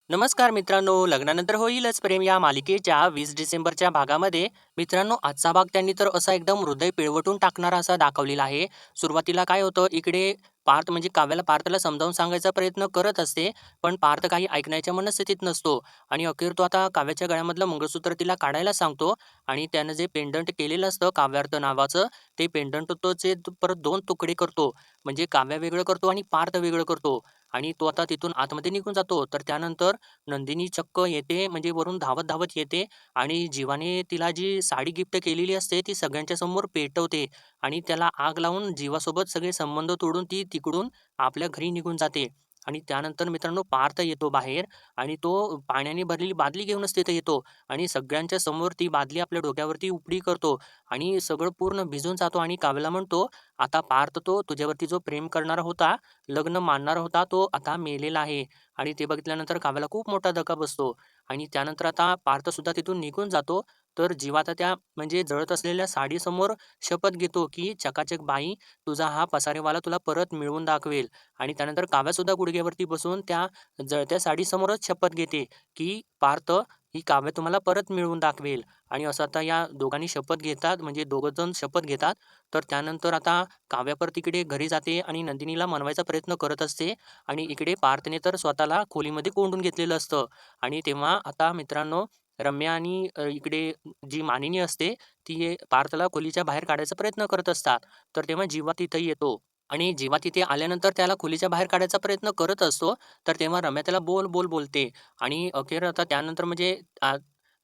नमस्कार मित्रांनो, लग्नानंतर होईलच प्रेम या मालिकेच्या 20 डिसेंबरच्या भागामध्ये मित्रांनो आजचा भाग त्यांनी तर असा एकदम हृदय पिळवटून टाकणारा असा दाखवलेला आहे. सुरुवातीला काय होतं इकडे पार्थ म्हणजे काव्याला पार्थला समजावून सांगायचा प्रयत्न करत असते, पण पार्थ काही ऐकण्याच्या मनस्थितीत नसतो आणि अखेर तो आता काव्याच्या गळ्यामधलं मंगळसूत्र तिला काढायला सांगतो आणि त्यानं जे पेंडंट केलेलं असतं काव्यार्थ नावाचं, ते पेंडंट तो जे परत 2 तुकडे करतो. म्हणजे काव्या वेगळं करतो आणि पार्थ वेगळं करतो आणि तो आता तिथून आतमध्ये निघून जातो. तर त्यानंतर नंदिनी चक्क येते म्हणजे वरून धावत-धावत येते आणि जीवाने तिला जी साडी गिफ्ट केलेली असते ती सगळ्यांच्या समोर पेटवते आणि त्याला आग लावून जीवासोबत सगळे संबंध तोडून ती तिकडून आपल्या घरी निघून जाते. आणि त्यानंतर मित्रांनो पार्थ येतो बाहेर आणि तो पाण्याने भरलेली बादली घेऊनच तिथे येतो आणि सगळ्यांच्या समोर ती बादली आपल्या डोक्यावरती उपडी करतो आणि सगळं पूर्ण भिजून जातो आणि काव्याला म्हणतो, "आता पार्थ तो तुझ्यावरती जो प्रेम करणारा होता, लग्न मानणारा होता, तो आता मेलेला आहे." आणि ते बघितल्यानंतर काव्याला खूप मोठा धक्का बसतो आणि त्यानंतर आता पार्थसुद्धा तिथून निघून जातो. तर जीवा आता त्या म्हणजे जळत असलेल्या साडीसमोर शपथ घेतो, की "चकाचक बाई, तुझा हा पसारेवाला तुला परत मिळवून दाखवेल." आणि त्यानंतर काव्यासुद्धा गुडघ्यावरती बसून त्या जळत्या साडीसमोरच शपथ घेते, की "पार्थ, ही काव्य तुम्हाला परत मिळवून दाखवेल." आणि असं आता या दोघांनी शपथ घेतात, म्हणजे दोघं जण शपथ घेतात. तर त्यानंतर आता काव्या परत तिकडे घरी जाते आणि नंदिनीला मनवायचा प्रयत्न करत असते. आणि इकडे पार्थने तर स्वतःला खोलीमध्ये कोंडून घेतलेलं असतं आणि तेव्हा आता मित्रांनो रम्या आणि इकडे जी मानिनी असते ती पार्थला खोलीच्या बाहेर काढायचा प्रयत्न करत असतात. तर तेव्हा जीवा तिथे येतो आणि जीवा तिथे आल्यानंतर त्याला खोलीच्या बाहेर काढायचा प्रयत्न करत असतो. तर तेव्हा रम्या त्याला बोल, बोल बोलते आणि अखेर आता त्यानंतर म्हणजे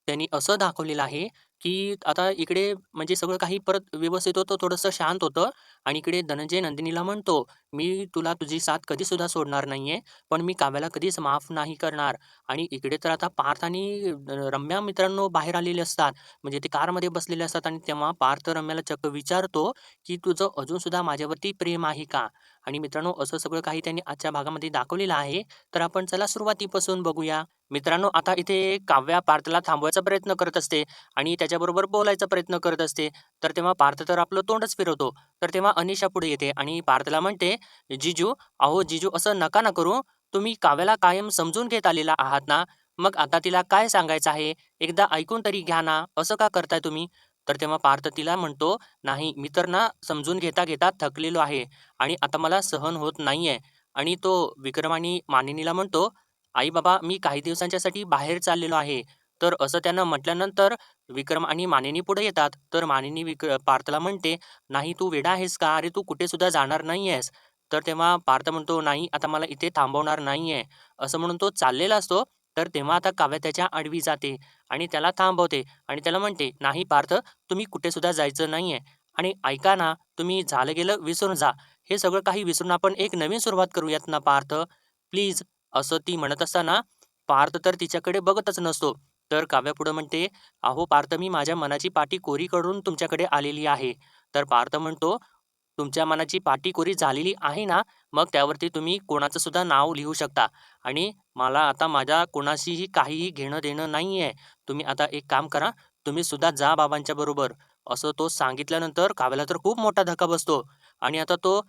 त्यांनी असं दाखवलेलं आहे, की आता इकडे म्हणजे सगळं काही परत व्यवस्थित होतं, थोडंसं शांत होतं आणि इकडे धनंजय नंदिनीला म्हणतो, "मी तुला तुझी साथ कधीसुद्धा सोडणार नाहीये, पण मी काव्याला कधीच माफ नाही करणार." आणि इकडे तर आता पार्थ आणि रम्या मित्रांनो बाहेर आलेले असतात. म्हणजे ते कारमध्ये बसलेले असतात आणि तेव्हा पार्थ रम्याला चक्क विचारतो, की "तुझं अजूनसुद्धा माझ्यावरती प्रेम आहे का?" आणि मित्रांनो असं सगळं काही त्यांनी आजच्या भागामध्ये दाखवलेलं आहे. तर आपण चला सुरुवातीपासून बघूया. मित्रांनो आता इथे काव्या पार्थला थांबवायचा प्रयत्न करत असते आणि त्याच्याबरोबर बोलायचा प्रयत्न करत असते. तर तेव्हा पार्थ तर आपलं तोंडच फिरवतो. तर तेव्हा अनिशा पुढे येते आणि पार्थला म्हणते, "जीजू, अहो जीजू असं नका ना करू. तुम्ही काव्याला कायम समजून घेत आलेला आहात ना. मग आता तिला काय सांगायचं आहे? एकदा ऐकून तरी घ्या ना. असं का करताय तुम्ही?" तर तेव्हा पार्थ तिला म्हणतो, "नाही, मी तर ना समजून घेता-घेता थकलेलो आहे आणि आता मला सहन होत नाहीये." आणि तो विक्रम आणि मानिनीला म्हणतो, "आई बाबा, मी काही दिवसांच्यासाठी बाहेर चाललेलो आहे." तर असं त्यानं म्हटल्यानंतर विक्रम आणि मानिनी पुढे येतात. तर मानिनी पार्थला म्हणते, "नाही, तू वेडा आहेस का? अरे, तू कुठे सुद्धा जाणार नाहीयेस." तर तेव्हा पार्थ म्हणतो, "नाही, आता मला इथे थांबवणार नाहीये." असं म्हणून तो चाललेला असतो. तर तेव्हा आता काव्या त्याच्या आडवी जाते आणि त्याला थांबवते आणि त्याला म्हणते, "नाही पार्थ, तुम्ही कुठे सुद्धा जायचं नाहीये आणि ऐका ना, तुम्ही झालं गेलं विसरून जा. हे सगळं काही विसरून आपण एक नवीन सुरुवात करूयात ना पार्थ, प्लीज." असं ती म्हणत असताना पार्थ तर तिच्याकडे बघतच नसतो. तर काव्या पुढे म्हणते, "अहो पार्थ, मी माझ्या मनाची पाटी कोरी करून तुमच्याकडे आलेली आहे." तर पार्थ म्हणतो, "तुमच्या मनाची पाटी कोरी झालेली आहे ना, मग त्यावरती तुम्ही कोणाचं सुद्धा नाव लिहू शकता आणि मला आता माझ्या कोणाशीही काहीही घेणं-देणं नाहीये. तुम्ही आता एक काम करा, तुम्ही सुद्धा जा बाबांच्या बरोबर." असं तो सांगितल्यानंतर काव्याला तर खूप मोठा धक्का बसतो आणि आता तो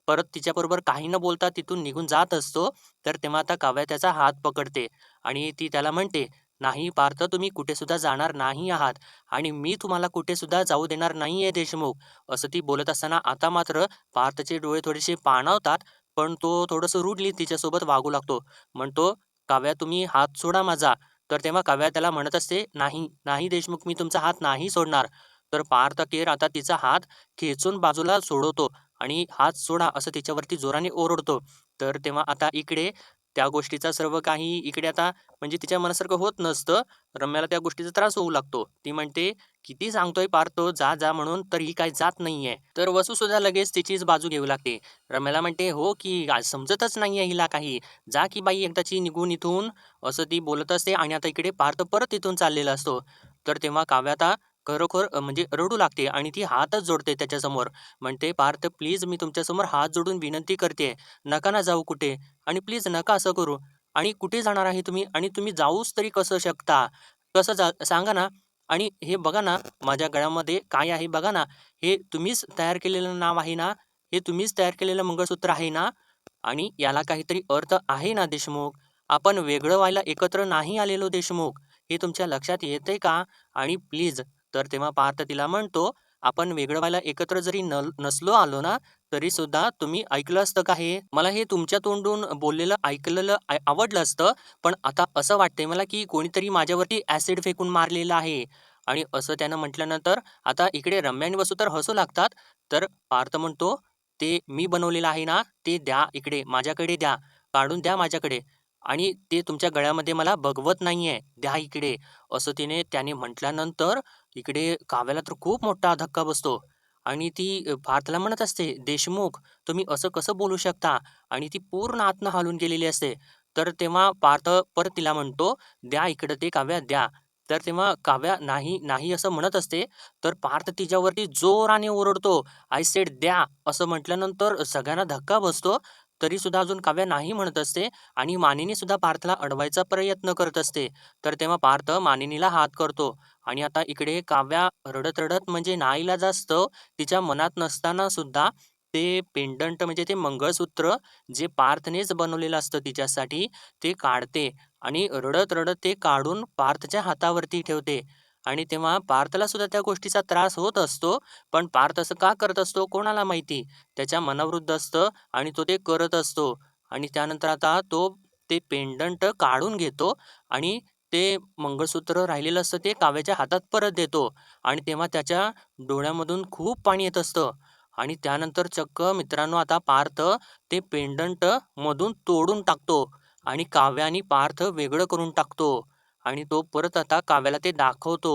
परत तिच्याबरोबर काही न बोलता तिथून निघून जात असतो. तर तेव्हा आता काव्या त्याचा हात पकडते आणि ती त्याला म्हणते, "नाही पार्थ, तुम्ही कुठे सुद्धा जाणार नाही आहात आणि मी तुम्हाला कुठे सुद्धा जाऊ देणार नाहीये देशमुख." असं ती बोलत असताना आता मात्र पार्थचे डोळे थोडेसे पाणावतात, पण तो थोडंसं रूडली तिच्यासोबत वागू लागतो. म्हणतो, "काव्या, तुम्ही हात सोडा माझा." तर तेव्हा काव्या त्याला म्हणत असते, "नाही, नाही देशमुख, मी तुमचा हात नाही सोडणार." तर पार्थ अखेर आता तिचा हात खेचून बाजूला सोडवतो आणि "हात सोडा" असं तिच्यावरती जोराने ओरडतो. तर तेव्हा आता इकडे त्या गोष्टीचा सर्व काही इकडे आता म्हणजे तिच्या मनासारखं होत नसतं. रम्याला त्या गोष्टीचा त्रास होऊ लागतो. ती म्हणते, "किती सांगतोय पार्थ जा, जा म्हणून, तर ही काही जात नाहीये." तर वसुसुद्धा लगेच तिचीच बाजू घेऊ लागते. रम्याला म्हणते, "हो की समजतच नाहीये हिला काही. जा की बाई एकदाची निघून इथून." असं ती बोलत असते आणि आता इकडे पार्थ परत तिथून चाललेला असतो. तर तेव्हा काव्या आता खरोखर म्हणजे रडू लागते आणि ती हातच जोडते त्याच्यासमोर. म्हणते, "पार्थ प्लीज, मी तुमच्यासमोर हात जोडून विनंती करतेय. नका ना जाऊ कुठे आणि प्लीज नका असं करू. आणि कुठे जाणार आहे तुम्ही? आणि तुम्ही जाऊच तरी कसं शकता? कसं सांगा ना? आणि हे बघा ना, माझ्या गळ्यामध्ये काय आहे बघा ना. हे तुम्हीच तयार केलेलं नाव आहे ना? हे तुम्हीच तयार केलेलं मंगळसूत्र आहे ना? आणि याला काहीतरी अर्थ आहे ना देशमुख?" आपण वेगळं व्हायला एकत्र नाही आलेलो देशमुख. हे तुमच्या लक्षात येतंय का? आणि प्लीज. तर तेव्हा पार्थ तिला म्हणतो, "आपण वेगळं व्हायला एकत्र जरी नसलो आलो ना, तरीसुद्धा तुम्ही ऐकलं असतं का हे? मला हे तुमच्या तोंडून बोललेलं ऐकलेलं आवडलं असतं. पण आता असं वाटतंय मला, की कोणीतरी माझ्यावरती ॲसिड फेकून मारलेलं आहे." आणि असं त्यानं म्हटल्यानंतर आता इकडे रम्या आणि वसू तर हसू लागतात. तर पार्थ म्हणतो, "ते मी बनवलेलं आहे ना, ते द्या इकडे, माझ्याकडे द्या. काढून द्या माझ्याकडे. आणि ते तुमच्या गळ्यामध्ये मला बघवत नाहीये, द्या इकडे." असं त्याने म्हटल्यानंतर इकडे काव्याला तर खूप मोठा धक्का बसतो आणि ती पार्थला म्हणत असते, "देशमुख, तुम्ही असं कसं बोलू शकता?" आणि ती पूर्ण आतनं हालून गेलेली असते. तर तेव्हा पार्थ परत तिला म्हणतो, "द्या इकडं ते काव्या द्या." तर तेव्हा काव्या नाही, नाही असं म्हणत असते. तर पार्थ तिच्यावरती जोराने ओरडतो, "आय सेड द्या." असं म्हटल्यानंतर सगळ्यांना धक्का बसतो. तरीसुद्धा अजून काव्या नाही म्हणत असते आणि मानिनी सुद्धा पार्थला अडवायचा प्रयत्न करत असते. तर तेव्हा पार्थ मानिनीला हात करतो आणि आता इकडे काव्या रडत-रडत म्हणजे नाईलाजास्तव तिच्या मनात नसताना सुद्धा ते पेंडंट म्हणजे ते मंगळसूत्र जे पार्थनेच बनवलेलं असतं तिच्यासाठी ते काढते आणि रडत-रडत ते काढून पार्थच्या हातावरती ठेवते. आणि तेव्हा पार्थला सुद्धा त्या गोष्टीचा त्रास होत असतो. पण पार्थ असं का करत असतो कोणाला माहिती. त्याच्या मनाविरुद्ध असतं आणि तो ते करत असतो. आणि त्यानंतर आता तो ते पेंडंट काढून घेतो आणि ते मंगळसूत्र राहिलेलं असतं ते काव्याच्या हातात परत देतो आणि तेव्हा त्याच्या डोळ्यामधून खूप पाणी येत असतं आणि त्यानंतर चक्क मित्रांनो आता पार्थ ते पेंडंट मधून तोडून टाकतो आणि काव्या आणि पार्थ वेगळं करून टाकतो आणि तो परत आता काव्याला ते दाखवतो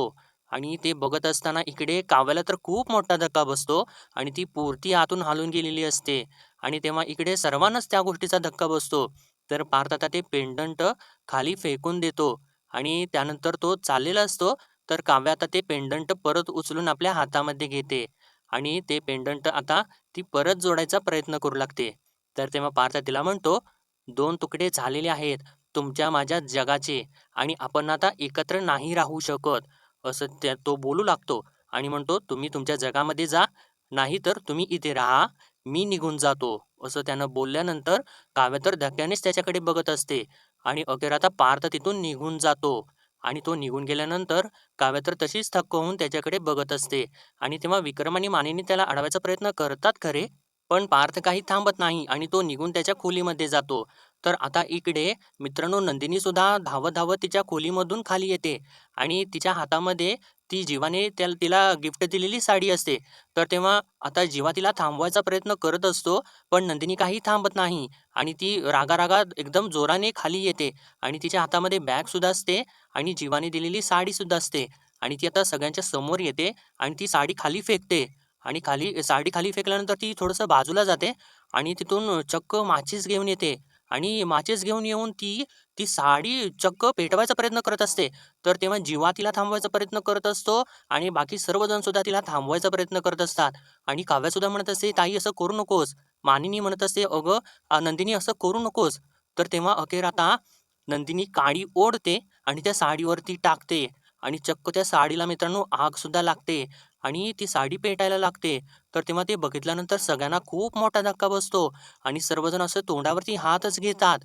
आणि ते बघत असताना इकडे काव्याला तर खूप मोठा धक्का बसतो आणि ती पूर्ती आतून हालून गेलेली असते आणि तेव्हा इकडे सर्वांनाच त्या गोष्टीचा धक्का बसतो. तर पार्थ आता ते पेंडंट खाली फेकून देतो आणि त्यानंतर तो चाललेला असतो. तर काव्या आता ते पेंडंट परत उचलून आपल्या हातामध्ये घेते आणि ते पेंडंट आता ती परत जोडायचा प्रयत्न करू लागते. तर तेव्हा पार्थ तिला म्हणतो, "2 तुकडे झालेले आहेत तुमच्या माझ्या जगाचे आणि आपण आता एकत्र नाही राहू शकत." असं तो बोलू लागतो आणि म्हणतो, "तुम्ही तुमच्या जगामध्ये जा, नाहीतर तुम्ही इथे राहा. मी निघून जातो." असं त्यानं बोलल्यानंतर काव्य तर धक्क्यानेच त्याच्याकडे बघत असते आणि अखेर आता पार्थ तिथून निघून जातो आणि तो निघून गेल्यानंतर काव्य तर तशीच थक्क होऊन त्याच्याकडे बघत असते आणि तेव्हा विक्रम आणि मानिनी त्याला अडवायचा प्रयत्न करतात खरे, पण पार्थ काही थांबत नाही आणि तो निघून त्याच्या खोलीमध्ये जातो. तर आता इकडे मित्रांनो नंदिनी सुद्धा धावत-धावत तिच्या खोलीमधून खाली येते आणि तिच्या हातामध्ये ती जीवाने तिला गिफ्ट दिलेली साडी असते. तर तेव्हा आता जीवा तिला थांबवायचा प्रयत्न करत असतो, पण नंदिनी काही थांबत नाही आणि ती रागा-रागात एकदम जोराने खाली येते आणि तिच्या हातामध्ये बॅगसुद्धा असते आणि जीवाने दिलेली साडीसुद्धा असते आणि ती आता सगळ्यांच्या समोर येते आणि ती साडी खाली फेकते आणि साडी खाली फेकल्यानंतर ती थोडंसं बाजूला जाते आणि तिथून चक्क माचीस घेऊन येते आणि माचीस घेऊन येऊन ती ती साडी चक्क पेटवायचा प्रयत्न करत असते. तर तेव्हा जीवा तिला थांबवायचा प्रयत्न करत असतो आणि बाकी सर्वजण सुद्धा तिला थांबवायचा प्रयत्न करत असतात आणि काव्यासुद्धा म्हणत असते, "ताई असं करू नकोस." मानिनी म्हणत असते, "अगं नंदिनी असं करू नकोस." तर तेव्हा अखेर आता नंदिनी काडी ओढते आणि त्या साडीवरती टाकते आणि चक्क त्या साडीला मित्रांनो आगसुद्धा लागते आणि ती साडी पेटायला लागते. तर तेव्हा ते बघितल्यानंतर सगळ्यांना खूप मोठा धक्का बसतो आणि सर्वजण असं तोंडावरती हातच घेतात.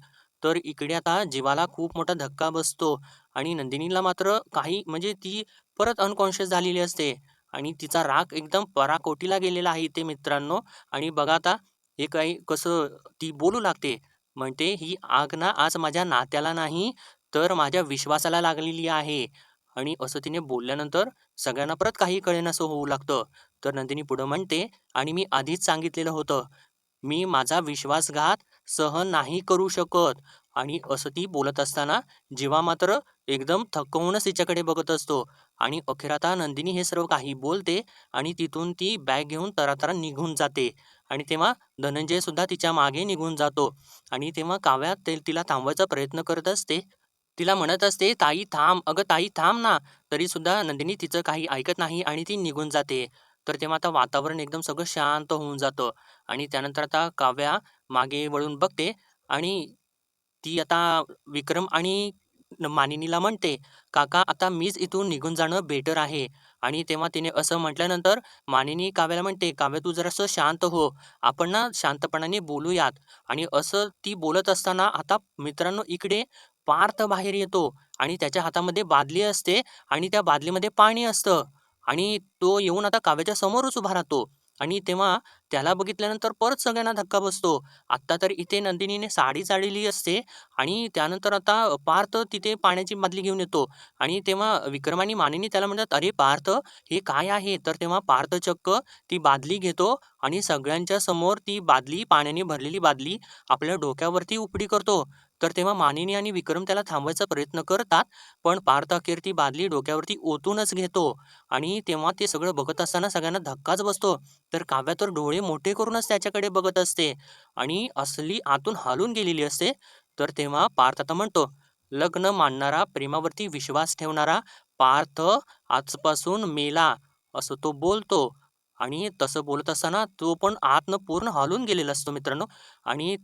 तर इकडे आता जीवाला खूप मोठा धक्का बसतो आणि नंदिनीला मात्र काही म्हणजे ती परत अनकॉन्शियस झालेली असते आणि तिचा राग एकदम पराकोटीला गेलेला आहे इथे मित्रांनो. आणि बघा आता हे काही कसं ती बोलू लागते. म्हणते, "ही आग ना आज माझ्या नात्याला नाही, तर माझ्या विश्वासाला लागलेली आहे." आणि असं तिने बोलल्यानंतर सगळ्यांना परत काही कळेनासं होऊ लागतं. तर नंदिनी पुढं म्हणते, "आणि मी आधीच सांगितलेलं होतं, मी माझा विश्वासघात सहन नाही करू शकत." आणि असं ती बोलत असताना जीवा मात्र एकदम थक्क होऊनच तिच्याकडे बघत असतो आणि अखेर आता नंदिनी हे सर्व काही बोलते आणि तिथून ती बॅग घेऊन तरातरा निघून जाते आणि तेव्हा धनंजय सुद्धा तिच्या मागे निघून जातो आणि तेव्हा काव्या तिला थांबवायचा प्रयत्न करत असते. तिला म्हणत असते, "ताई थांब, अगं ताई थांब ना." तरीसुद्धा नंदिनी तिचं काही ऐकत नाही आणि ती निघून जाते. तर तेव्हा आता वातावरण एकदम सगळं शांत होऊन जातं आणि त्यानंतर आता काव्या मागे वळून बघते आणि ती आता विक्रम आणि मानिनीला म्हणते, "काका आता मीच इथून निघून जाणं बेटर आहे आणि तेव्हा तिने असं म्हटल्यानंतर मानिनी काव्याला म्हणते, "काव्य तू जरासं शांत हो. आपण ना शांतपणाने बोलूयात." आणि असं ती बोलत असताना आता मित्रांनो इकडे पार्थ बाहेर येतो आणि त्याच्या हातामध्ये बादली असते आणि त्या बादलीमध्ये पाणी असतं आणि तो येऊन आता काव्याच्या समोरच उभा राहतो आणि तेव्हा त्याला बघितल्यानंतर परत सगळ्यांना धक्का बसतो. आत्ता तर इथे नंदिनीने साडी चाळलेली असते आणि त्यानंतर आता पार्थ तिथे पाण्याची बादली घेऊन येतो आणि तेव्हा विक्रम आणि मानिनी त्याला म्हणतात, "अरे पार्थ, हे काय आहे?" तर तेव्हा पार्थ चक्क ती बादली घेतो आणि सगळ्यांच्या समोर ती बादली, पाण्याने भरलेली बादली आपल्या डोक्यावरती उपडी करतो. तर तेव्हा मानिनी आणि विक्रम त्याला थांबवायचा प्रयत्न करतात, पण पार्थ अखेर ती बादली डोक्यावरती ओतूनच घेतो आणि तेव्हा ते सगळं बघत असताना सगळ्यांना धक्काच बसतो. तर काव्या तर डोळे मोठे करूनच त्याच्याकडे बघत असते आणि असली आतून हालून गेलेली असते. तर तेव्हा पार्थ आता म्हणतो, "लग्न मानणारा, प्रेमावरती विश्वास ठेवणारा पार्थ आजपासून मेला." असं तो बोलतो आणि तसं बोलत असताना तो पण आतनं पूर्ण हालून गेलेला असतो मित्रांनो आणि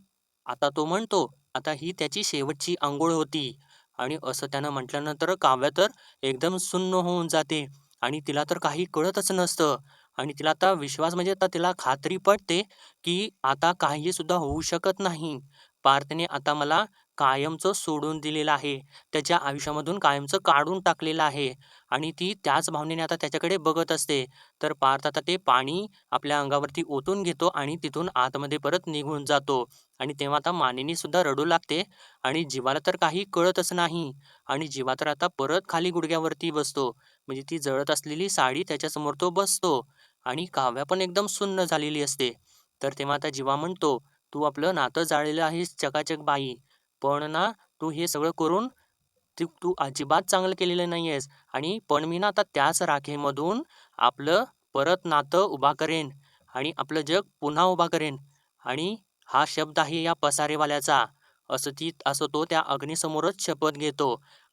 आता तो म्हणतो, आता ही त्याची शेवटची अंघोळ होती आणि असं त्यानं म्हटल्यानंतर काव्या तर एकदम सुन्न होऊन जाते आणि तिला तर काही कळतच नसतं आणि तिला आता विश्वास म्हणजे आता तिला खात्री पटते, की आता काही सुद्धा होऊ शकत नाही. पार्थने आता मला कायमचं सोडून दिलेलं आहे. त्याच्या आयुष्यामधून कायमचं काढून टाकलेलं आहे आणि ती त्याच भावनेने आता त्याच्याकडे बघत असते. तर पार्थ आता ते पाणी आपल्या अंगावरती ओतून घेतो आणि तिथून आतमध्ये परत निघून जातो आणि तेव्हा आता मानिनी सुद्धा रडू लागते आणि जीवाला तर काही कळतच नाही आणि जीवा तर आता परत खाली गुडघ्यावरती बसतो. म्हणजे ती जळत असलेली साडी त्याच्यासमोर तो बसतो आणि काव्या पण एकदम सुन्न झालेली असते. तर तेव्हा आता जीवा म्हणतो, "तू आपलं नातं जाळलेलं आहेस चकाचक बाई, पण ना तू हे सगळं करून तू तू अजिबात चांगलं केलेलं नाहीयेस आणि पण मी ना आता त्याच राखेमधून आपलं परत नातं उभा करेन आणि आपलं जग पुन्हा उभा करेन आणि हा शब्द आहे या पसारेवाल्याचा." असं तो त्या अग्नीसमोरच शपथ घेतो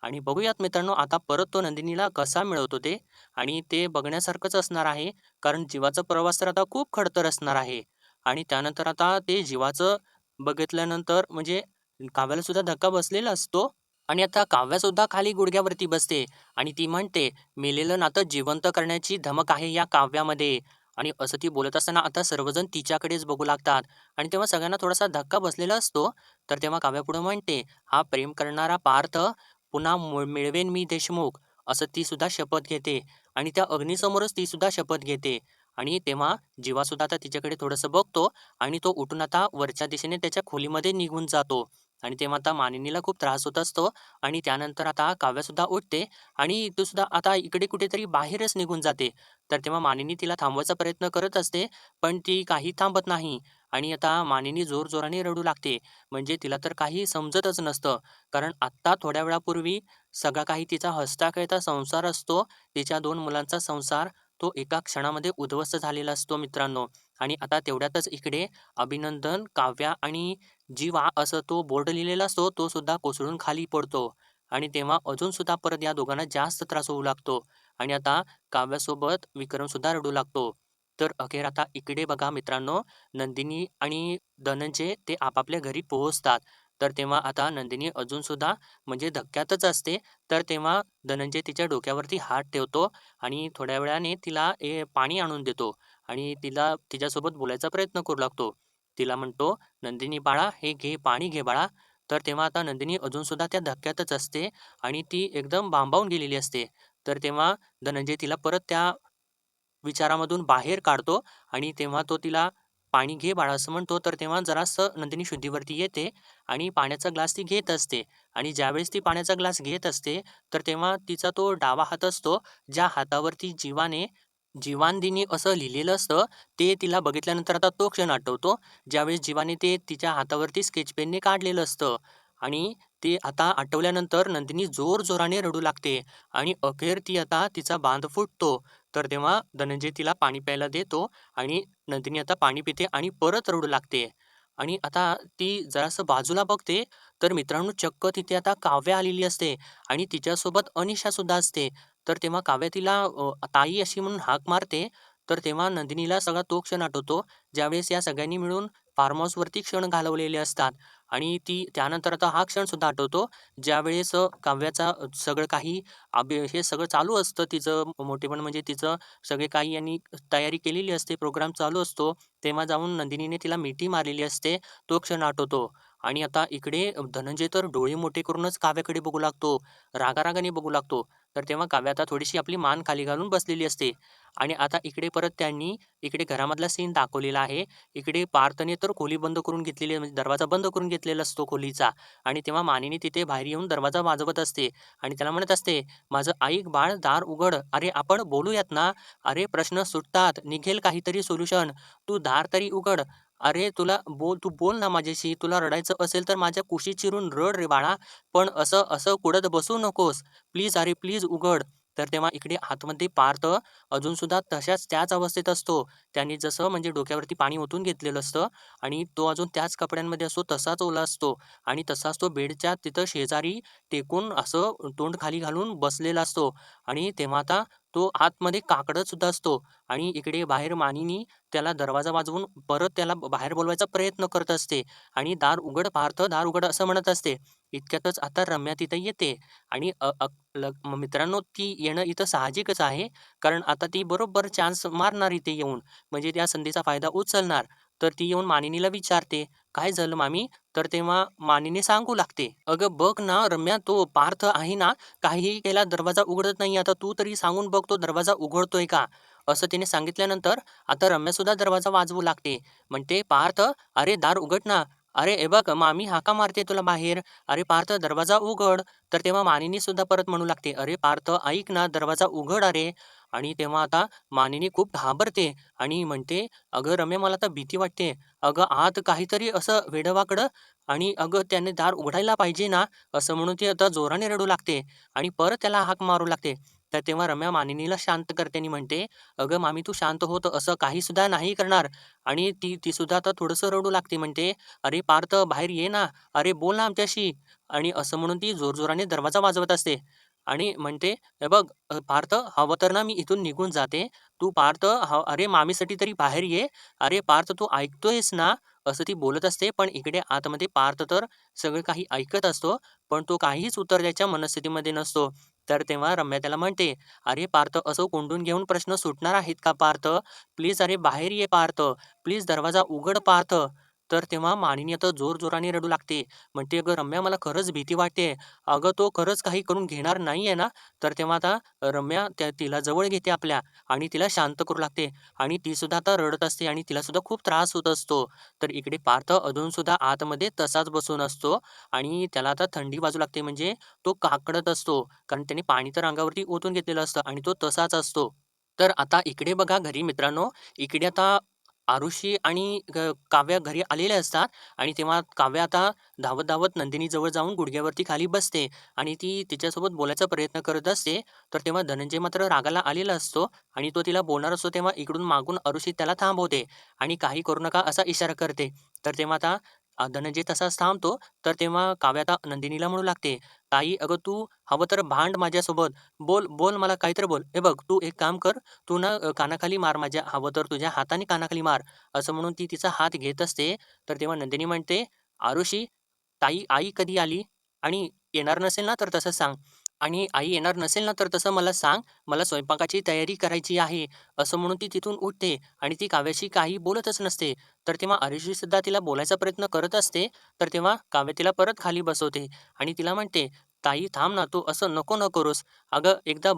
आणि बघूयात मित्रांनो आता परत तो नंदिनीला कसा मिळवतो ते आणि ते बघण्यासारखंच असणार आहे. कारण जीवाचा प्रवास तर आता खूप खडतर असणार आहे आणि त्यानंतर आता ते जीवाचं बघितल्यानंतर म्हणजे काव्याला सुद्धा धक्का बसलेला असतो आणि आता काव्यासुद्धा खाली गुडघ्यावरती बसते आणि ती म्हणते, "मेलेलं नातं जिवंत करण्याची धमक आहे या काव्यामध्ये." आणि असं ती बोलत असताना आता सर्वजण तिच्याकडेच बघू लागतात आणि तेव्हा सगळ्यांना थोडासा धक्का बसलेला असतो. तर तेव्हा काव्या पुढे म्हणते, "हा प्रेम करणारा पार्थ पुन्हा मिळवेन मी देशमुख." असं ती सुद्धा शपथ घेते आणि त्या अग्नीसमोरच ती सुद्धा शपथ घेते आणि तेव्हा जीवा सुद्धा आता तिच्याकडे थोडंसं बघतो आणि तो उठून आता वरच्या दिशेने त्याच्या खोलीमध्ये निघून जातो आणि तेव्हा आता मानिनीला खूप त्रास होत असतो आणि त्यानंतर आता काव्यासुद्धा उठते आणि तो सुद्धा आता इकडे कुठेतरी बाहेरच निघून जाते. तर तेव्हा मानिनी तिला थांबवायचा प्रयत्न करत असते, पण ती काही थांबत नाही आणि आता मानिनी जोरजोराने रडू लागते. म्हणजे तिला तर काही समजतच नसतं. कारण आत्ता थोड्या वेळापूर्वी सगळा काही तिचा हसता-खेळता संसार असतो. तिच्या 2 मुलांचा संसार तो एका क्षणामध्ये उद्ध्वस्त झालेला असतो मित्रांनो. आणि आता तेवढ्यातच इकडे अभिनंदन, काव्या आणि जीवा असं तो बोर्ड लिहिलेला असतो, तो सुद्धा कोसळून खाली पडतो आणि तेव्हा अजून सुद्धा परत या दोघांना जास्त त्रास होऊ लागतो आणि आता काव्यासोबत विक्रम सुद्धा रडू लागतो. तर अखेर आता इकडे बघा मित्रांनो, नंदिनी आणि धनंजय ते आपापल्या घरी पोहोचतात. तर तेव्हा आता नंदिनी अजून सुद्धा म्हणजे धक्क्यातच असते. तर तेव्हा धनंजय तिच्या डोक्यावरती हात ठेवतो आणि थोड्या वेळाने तिला पाणी आणून देतो आणि तिला तिच्यासोबत बोलायचा प्रयत्न करू लागतो. तिला म्हणतो, "नंदिनी बाळा, हे घे, पाणी घे बाळा." तर तेव्हा आता नंदिनी अजून सुद्धा त्या धक्क्यातच असते आणि ती एकदम भांबावून गेलेली असते. तर तेव्हा धनंजय तिला परत त्या विचारामधून बाहेर काढतो आणि तेव्हा तो तिला "पाणी घे बाळा" असं म्हणतो. तर तेव्हा जरासं नंदिनी शुद्धीवरती येते आणि पाण्याचा ग्लास ती घेत असते आणि ज्यावेळेस ती पाण्याचा ग्लास घेत असते, तर तेव्हा तिचा तो डावा हात असतो, ज्या हातावरती जीवांदिनी असं लिहिलेलं असतं, ते तिला बघितल्यानंतर आता तो क्षण आठवतो, ज्यावेळेस जीवाने ते तिच्या हातावरती स्केच पेनने काढलेलं असतं आणि ते आता आठवल्यानंतर नंदिनी जोरजोराने रडू लागते आणि अखेर ती आता तिचा बांध फुटतो. तर तेव्हा धनंजय तिला पाणी प्यायला देतो आणि नंदिनी आता पाणी पिते आणि परत रडू लागते. आणि आता ती जरासं बाजूला बघते, तर मित्रांनो चक्क तिथे आता काव्या आलेली असते आणि तिच्यासोबत अनिशा सुद्धा असते. तर तेव्हा काव्या तिला ताई अशी म्हणून हाक मारते. तर तेव्हा नंदिनीला सगळा तो क्षण आठवतो, ज्यावेळेस या सगळ्यांनी मिळून फार्म हाऊसवरती क्षण घालवलेले असतात आणि ती त्यानंतर आता हा क्षणसुद्धा आठवतो, ज्यावेळेस काव्याचा सगळं काही हे सगळं चालू असतं तिचं मोठेपण म्हणजे तिचं सगळे काही यांनी तयारी केलेली असते, प्रोग्राम चालू असतो. तेव्हा जाऊन नंदिनीने तिला मिठी मारलेली असते, तो क्षण आठवतो. आणि आता इकडे धनंजय तर डोळे मोठे करूनच काव्याकडे बघू लागतो, रागारागाने बघू लागतो. तर तेव्हा काव्य आता थोडीशी आपली मान खाली घालून बसलेली असते. आणि आता इकडे परत त्यांनी इकडे घरामधला सीन दाखवलेला आहे. इकडे पार्थने तर खोली बंद करून घेतलेली आहे, म्हणजे दरवाजा बंद करून घेतलेला असतो खोलीचा आणि तेव्हा मानिनी तिथे बाहेर येऊन दरवाजा वाजवत असते आणि त्याला म्हणत असते, "माझं ऐक बाळ, दार उघड. अरे आपण बोलूयात ना. अरे प्रश्न सुटतात. निघेल काहीतरी सोल्युशन. तू दार तरी उघड. अरे तू बोल ना माझ्याशी. तुला रडायचं असेल तर माझ्या कुशीत शिरून रड रे बाळा. पण असं असं कुढत बसू नकोस. प्लीज अरे प्लीज उघड." तर तेव्हा इकडे आतमध्ये पार्थ अजून सुद्धा त्याच अवस्थेत असतो. त्याने जसं म्हणजे डोक्यावरती पाणी ओतून घेतलेलं असतं आणि तो अजून त्याच कपड्यांमध्ये असतो, तसाच ओला असतो आणि तसाच तो बेडच्या तिथं शेजारी टेकून असं तोंड खाली घालून बसलेला असतो आणि तेव्हा आता तो आतमध्ये काकडत सुद्धा असतो आणि इकडे बाहेर मानिनी त्याला दरवाजा वाजवून परत त्याला बाहेर बोलवायचा प्रयत्न करत असते आणि "दार उघड पार्थ, दार उघड" असं म्हणत असते. इतक्यातच आता रम्या तिथं येते आणि अ, अ, मित्रांनो ती येणं इथं साहजिकच आहे. कारण आता ती बरोबर चान्स मारणार इथे येऊन, म्हणजे त्या संधीचा फायदा उचलणार. तर ती येऊन मानिनीला विचारते, "काय झालं मामी?" तर तेव्हा मानिनी सांगू लागते, "अगं बघ ना रम्या, तो पार्थ आहे ना, काहीही केला दरवाजा उघडत नाही. आता तू तरी सांगून बघ तो दरवाजा उघडतोय का?" असं तिने सांगितल्यानंतर आता रम्यासुद्धा दरवाजा वाजवू लागते. म्हणते, "पार्थ, अरे दार उघड ना. अरे हे बघ मामी हाका मारते तुला बाहेर. अरे पार्थ दरवाजा उघड." तर तेव्हा मानिनी सुद्धा परत म्हणू लागते, "अरे पार्थ ऐक ना, दरवाजा उघड अरे." आणि तेव्हा आता मानिनी खूप घाबरते आणि म्हणते, "अगं रम्या मला तर भीती वाटते. अगं आत काहीतरी असं वेडं-वाकडं आणि अगं त्याने दार उघडायला पाहिजे ना." असं म्हणून ती आता जोराने रडू लागते आणि परत त्याला हाक मारू लागते. तर तेव्हा रम्या मानिनीला शांत करते आणि म्हणते, "अगं मामी तू शांत हो, असं काही सुद्धा नाही करणार." आणि ती ती सुद्धा आता थोडंसं रडू लागते. म्हणते, "अरे पार्थ बाहेर ये ना. अरे बोल ना आमच्याशी." आणि असं म्हणून ती जोरजोराने दरवाजा वाजवत असते आणि म्हणते, "हे बघ पार्थ हवं तर ना मी इथून निघून जाते. तू पार्थ अरे मामीसाठी तरी बाहेर ये. अरे पार्थ तू ऐकतोयस ना?" असं ती बोलत असते. पण इकडे आतमध्ये पार्थ तर सगळं काही ऐकत असतो, पण तो काहीच उत्तर द्यायच्या मनस्थितीमध्ये नसतो. तर तेव्हा रम्या त्याला म्हणते, "अरे पार्थ असं कोंडून घेऊन प्रश्न सुटणार आहेत का पार्थ? प्लीज अरे बाहेर ये पार्थ. प्लीज दरवाजा उघड पार्थ." तर तेव्हा मानिनी आता जोरजोराने रडू लागते. म्हणते, "अगं रम्या मला खरंच भीती वाटते. अगं तो खरंच काही करून घेणार नाहीये ना?" तर तेव्हा आता रम्या तिला जवळ घेते आपल्या आणि तिला शांत करू लागते आणि ती सुद्धा आता रडत असते आणि तिला सुद्धा खूप त्रास होत असतो. तर इकडे पार्थ अजून सुद्धा आतमध्ये तसाच बसून असतो आणि त्याला आता थंडी वाजू लागते म्हणजे तो काकडत असतो. कारण त्याने पाणी तर अंगावरती ओतून घेतलेलं असतं आणि तो तसाच असतो. तर आता इकडे बघा घरी मित्रांनो, इकडे आता आरुषी आणि काव्या घरी आलेल्या असतात आणि तेव्हा काव्या आता धावत-धावत नंदिनीजवळ जाऊन गुडघ्यावरती खाली बसते आणि ती तिच्यासोबत बोलायचा प्रयत्न करत असते. तर तेव्हा धनंजय मात्र रागाला आलेला असतो आणि तो तिला बोलणार असतो तेव्हा इकडून मागून आरुषी त्याला थांबवते आणि काही करू नका असा इशारा करते. तर तेव्हा आता धनंजय तसाच थांबतो. तर तेव्हा काव्या आता नंदिनीला म्हणू लागते, "ताई अगं तू हवं तर भांड माझ्यासोबत. बोल, बोल मला काहीतरी बोल. हे बघ तू एक काम कर, तू ना कानाखाली मार माझ्या, हवं तर तुझ्या हाताने कानाखाली मार." असं म्हणून ती तिचा हात घेत असते. तर तेव्हा नंदिनी म्हणते, "आरुषी, आई कधी आली? आणि येणार नसेल ना तर तसं सांग. आणि आई येणार नसेल ना तर तसं मला सांग. मला स्वयंपाकाची तयारी करायची आहे." असं म्हणून ती तिथून उठते आणि ती काव्याशी काही बोलतच नसते. तर तेव्हा आरुषी सुद्धा तिला बोलायचा प्रयत्न करत असते. तर तेव्हा काव्य तिला परत खाली बसवते आणि तिला म्हणते, "ताई थांब ना, तू असं नको ना करूस. अगं एकदा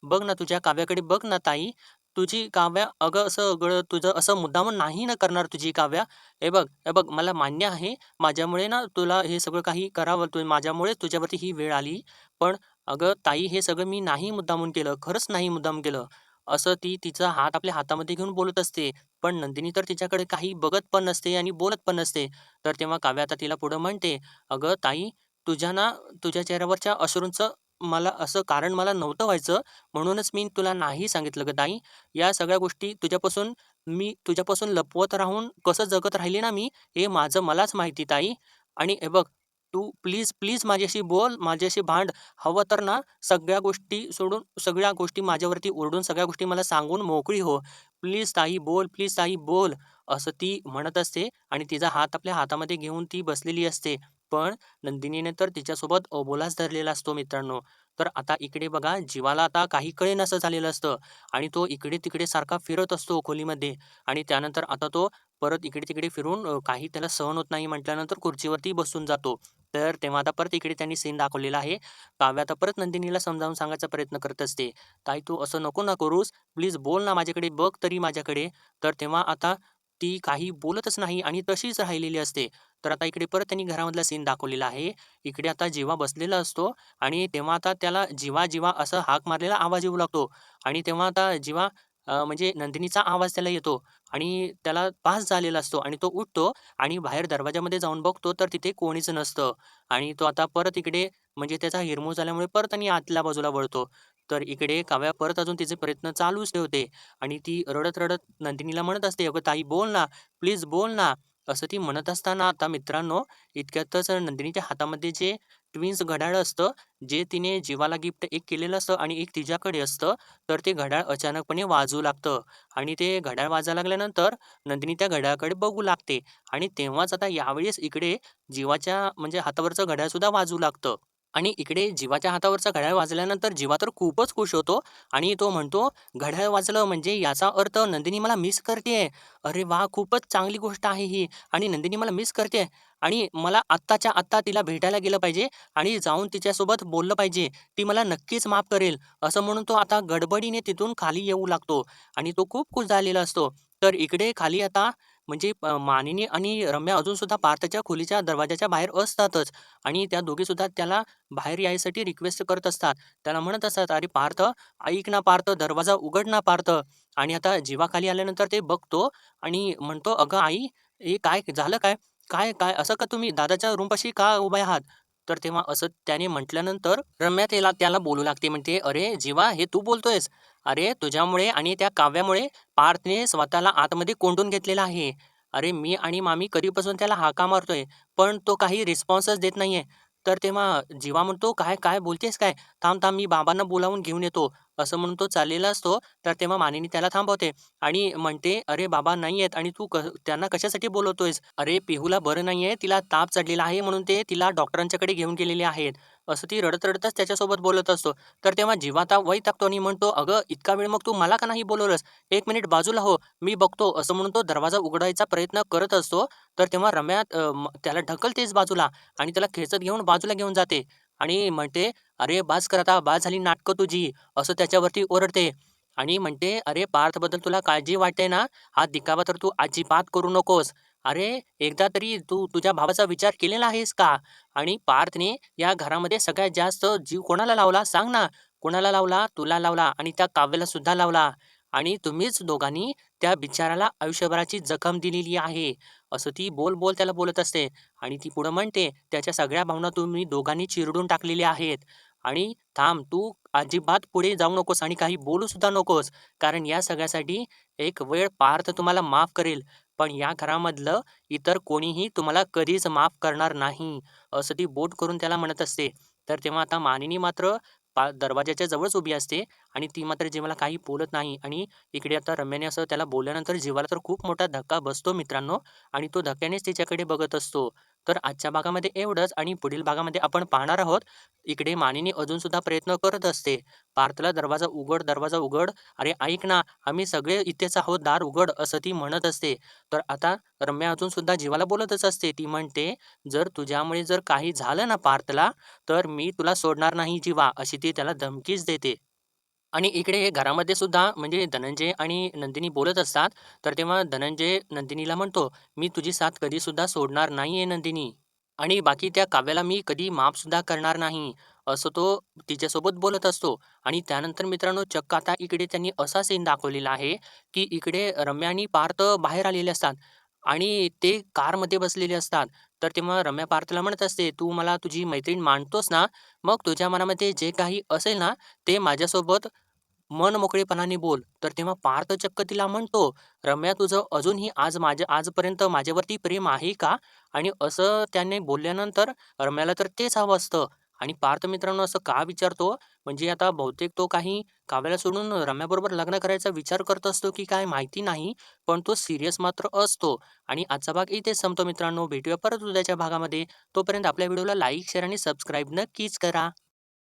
बघ ना तुझ्या काव्याकडे बघ ना ताई. तुझी काव्या अगं असं सगळं तुझं असं मुद्दामून नाही ना करणार तुझी काव्या. हे बघ मला मान्य आहे माझ्यामुळे ना तुला हे सगळं काही करावं माझ्यामुळेच तुझ्यावरती ही वेळ आली. पण अगं ताई हे सगळं मी नाही मुद्दामून केलं. खरंच नाही मुद्दाम केलं." असं ती तिचा हात आपल्या हातामध्ये घेऊन बोलत असते. पण नंदिनी तर तिच्याकडे काही बघत पण नसते आणि बोलत पण नसते. तर तेव्हा काव्या आता तिला पुढं म्हणते, "अगं ताई तुझ्या ना तुझ्या चेहऱ्यावरच्या अश्रूंचं मला असं कारण मला नव्हतं व्हायचं. म्हणूनच मी तुला नाही सांगितलं गं ताई. या सगळ्या गोष्टी मी तुझ्यापासून लपवत राहून कसं जगत राहिले ना मी, हे माझं मलाच माहिती ताई. आणि हे बघ, तू प्लीज, प्लीज माझ्याशी बोल, माझ्याशी भांड. हवं तर ना सगळ्या गोष्टी सोडून, सगळ्या गोष्टी माझ्यावरती ओरडून, सगळ्या गोष्टी मला सांगून मोकळी हो. "प्लीज ताई बोल, प्लीज ताई बोल." असं ती म्हणत असते आणि तिचा हात आपल्या हातामध्ये घेऊन ती बसलेली असते. पण नंदिनीने तर तिच्यासोबत अबोलाच धरलेला असतो मित्रांनो. तर आता इकडे बघा जीवाला आता काही कळेनासं झालेलं असतं आणि तो इकडे-तिकडे सारखा फिरत असतो खोलीमध्ये आणि त्यानंतर आता तो परत इकडे-तिकडे फिरून काही त्याला सहन होत नाही म्हटल्यानंतर खुर्चीवरती बसून जातो. तर तेव्हा आता परत इकडे त्यांनी सीन दाखवलेला आहे. काव्य आता परत नंदिनीला समजावून सांगायचा प्रयत्न करत असते. "ताई तू असं नको ना करूस. प्लीज बोल ना माझ्याकडे, बघ तरी माझ्याकडे." तर तेव्हा आता ती काही बोलतच नाही आणि तशीच राहिलेली असते. तर आता इकडे परत त्यांनी घरामधला सीन दाखवलेला आहे. इकडे आता जीवा बसलेला असतो आणि तेव्हा आता त्याला जीवा, जीवा असं हाक मारलेला आवाज येऊ लागतो आणि तेव्हा आता जीवा म्हणजे नंदिनीचा आवाज त्याला येतो आणि त्याला भास झालेला असतो आणि तो उठतो आणि बाहेर दरवाजामध्ये जाऊन बघतो तर तिथे कोणीच नसतं आणि तो आता परत इकडे म्हणजे त्याचा हिरमूड झाल्यामुळे परत आणि आतल्या बाजूला वळतो. तर इकडे काव्या परत अजून तिचे प्रयत्न चालूच ठेवते आणि ती रडत-रडत नंदिनीला म्हणत असते, "अगं ताई बोल ना, प्लीज बोल ना." असं ती म्हणत असताना आता मित्रांनो, इतक्यातच नंदिनीच्या हातामध्ये जे ट्विन्स घड्याळ असतं, जे तिने जीवाला गिफ्ट एक केलेलं असतं आणि एक तिच्याकडे असतं, तर ते घड्याळ अचानकपणे वाजू लागतं आणि ते घड्याळ वाजायला लागल्यानंतर नंदिनी त्या घड्याळाकडे बघू लागते आणि तेव्हाच आता यावेळेस इकडे जीवाच्या म्हणजे हातावरचं घड्याळसुद्धा वाजू लागतं. आणि इकडे जीवाच्या हातावरचा घड्याळ वाजल्यानंतर जीवा तर खूपच खुश होतो आणि तो म्हणतो, "घड्याळ वाजलं म्हणजे याचा अर्थ नंदिनी मला मिस करतेय. अरे वाह! खूपच चांगली गोष्ट आहे ही आणि नंदिनी मला मिस करते आणि मला आत्ताच्या आत्ता तिला भेटायला गेलं पाहिजे आणि जाऊन तिच्यासोबत बोललं पाहिजे. ती मला नक्कीच माफ करेल." असं म्हणून तो आता गडबडीने तिथून खाली येऊ लागतो आणि तो खूप खुश झालेला असतो. तर इकडे खाली आता म्हणजे मानिनी आणि रम्या अजूनसुद्धा पार्थच्या खोलीच्या दरवाजाच्या बाहेर असतातच आणि त्या दोघीसुद्धा त्याला बाहेर यायसाठी रिक्वेस्ट करत असतात. त्याला म्हणत असतात, "अरे पार्थ, ऐक ना पार्थ, दरवाजा उघड ना पार्थ." आणि आता जीवा खाली आल्यानंतर ते बघतो आणि म्हणतो, "अगं आई, हे काय झालं काय? काय काय असं का तुम्ही दादाच्या रूमपाशी का उभे आहात?" तर तेव्हा असं त्याने म्हटल्यानंतर रम्या त्याला त्याला बोलू लागते. म्हणते, "अरे जीवा, हे तू बोलतोयस? अरे तुझ्यामुळे आणि त्या काव्यामुळे पार्थने स्वतःला आतमध्ये कोंडून घेतलेला आहे. अरे मी आणि मामी कधीपासून त्याला हाका मारतोय, पण तो काही रिस्पॉन्सच देत नाहीये." तर तेव्हा जीवा म्हणतो, "काय, काय बोलतेस काय? थांब, थांब मी बाबांना बोलावून घेऊन येतो." असं म्हणून तो चाललेला असतो. तर तेव्हा मानिनी त्याला थांबवते आणि म्हणते, "अरे बाबा नाहीयेत आणि तू त्यांना कशासाठी बोलवतोयस? अरे पिहूला बरं नाहीये, तिला ताप चढलेला आहे म्हणून ते तिला डॉक्टरांच्याकडे घेऊन गेलेले आहेत." असं ती रडत-रडतच त्याच्यासोबत बोलत असतो. तर तेव्हा जीवा आता वैतागतो आणि म्हणतो, "अगं इतका वेळ मग तू मला का नाही बोलवलंस? 1 मिनिट बाजूला हो, मी बघतो." असं म्हणून तो दरवाजा उघडायचा प्रयत्न करत असतो. तर तेव्हा रम्या त्याला ढकलतेच बाजूला आणि त्याला खेचत घेऊन बाजूला घेऊन जाते आणि म्हणते, "अरे बास कर आता, बास झाली नाटकं तुझी." असं त्याच्यावरती ओरडते आणि म्हणते, "अरे पार्थबद्दल तुला काळजी वाटते ना? हा दिखावा तर तू अजिबात करू नकोस. अरे एकदा तरी तू तुझ्या भावाचा विचार केलेला आहेस का? आणि पार्थने या घरामध्ये सगळ्यात जास्त जीव कोणाला लावला सांग ना? कोणाला लावला? तुला लावला आणि त्या काव्याला सुद्धा लावला आणि तुम्हीच दोघांनी त्या बिचाऱ्याला आयुष्यभराची जखम दिलेली आहे." असं ती बोल-बोल त्याला बोलत असते. आणि ती पुढं म्हणते, "त्याच्या सगळ्या भावना तुम्ही दोघांनी चिरडून टाकलेल्या आहेत आणि थांब तू अजिबात पुढे जाऊ नकोस आणि काही बोलू सुद्धा नकोस. कारण या सगळ्यासाठी एक वेळ पार्थ तुम्हाला माफ करेल, पण या घरामधलं इतर कोणीही तुम्हाला कधीच माफ करणार नाही." असं ती बोट करून त्याला म्हणत असते. तर तेव्हा आता मानिनी मात्र दरवाजाच्या जवळच उभी असते आणि ती मात्र जीवाला काही बोलत नाही आणि इकडे आता रम्याने असं त्याला बोलल्यानंतर जीवाला तर खूप मोठा धक्का बसतो मित्रांनो. आणि तो धक्क्यानेच तिच्याकडे बघत असतो. तर आजच्या भागामध्ये एवढंच आणि पुढील भागामध्ये आपण पाहणार आहोत, इकडे मानिनी अजून सुद्धा प्रयत्न करत असते. पार्थला "दरवाजा उघड, दरवाजा उघड. अरे ऐक ना, आम्ही सगळे इथेच आहोत, दार उघड." असं ती म्हणत असते. तर आता रम्या अजून सुद्धा जीवाला बोलतच असते. ती म्हणते, "जर तुझ्यामुळे जर काही झालं ना पार्थला, तर मी तुला सोडणार नाही जीवा." अशी ती त्याला धमकीच देते. आणि इकडे घरामध्ये सुद्धा म्हणजे धनंजय आणि नंदिनी बोलत असतात. तर तेव्हा धनंजय नंदिनीला म्हणतो, "मी तुझी साथ कधीसुद्धा सोडणार नाहीये नंदिनी आणि बाकी त्या काव्याला मी कधी माफसुद्धा करणार नाही." असं तो तिच्यासोबत बोलत असतो. आणि त्यानंतर मित्रांनो चक्क आता इकडे त्यांनी असा सीन दाखवलेला आहे, की इकडे रम्या आणि पार्थ बाहेर आलेले असतात आणि ते कारमध्ये बसलेले असतात. तर तेव्हा रम्या पार्थला म्हणत असते, "तू मला तुझी मैत्रीण मानतोस ना? मग तुझ्या मनामध्ये जे काही असेल ना, ते माझ्यासोबत मनमोकळेपणाने बोल." तर तेव्हा पार्थ चक्क तिला म्हणतो, "रम्या तुझं अजूनही आजपर्यंत माझ्यावरती प्रेम आहे का?" आणि असं त्याने बोलल्यानंतर रम्याला तर तेच हवं असतं आणि पार्थ मित्रांनो असं का विचारतो? म्हणजे आता बहुतेक तो काही काव्याला सोडून रम्याबरोबर लग्न करायचा विचार करत असतो की काय माहिती नाही. पण तो सीरियस मात्र असतो. आणि आजचा भाग इथेच संपतो मित्रांनो. भेटूया परत उद्याच्या भागामध्ये. तोपर्यंत आपल्या व्हिडिओला लाईक, शेअर आणि सबस्क्राईब नक्कीच करा.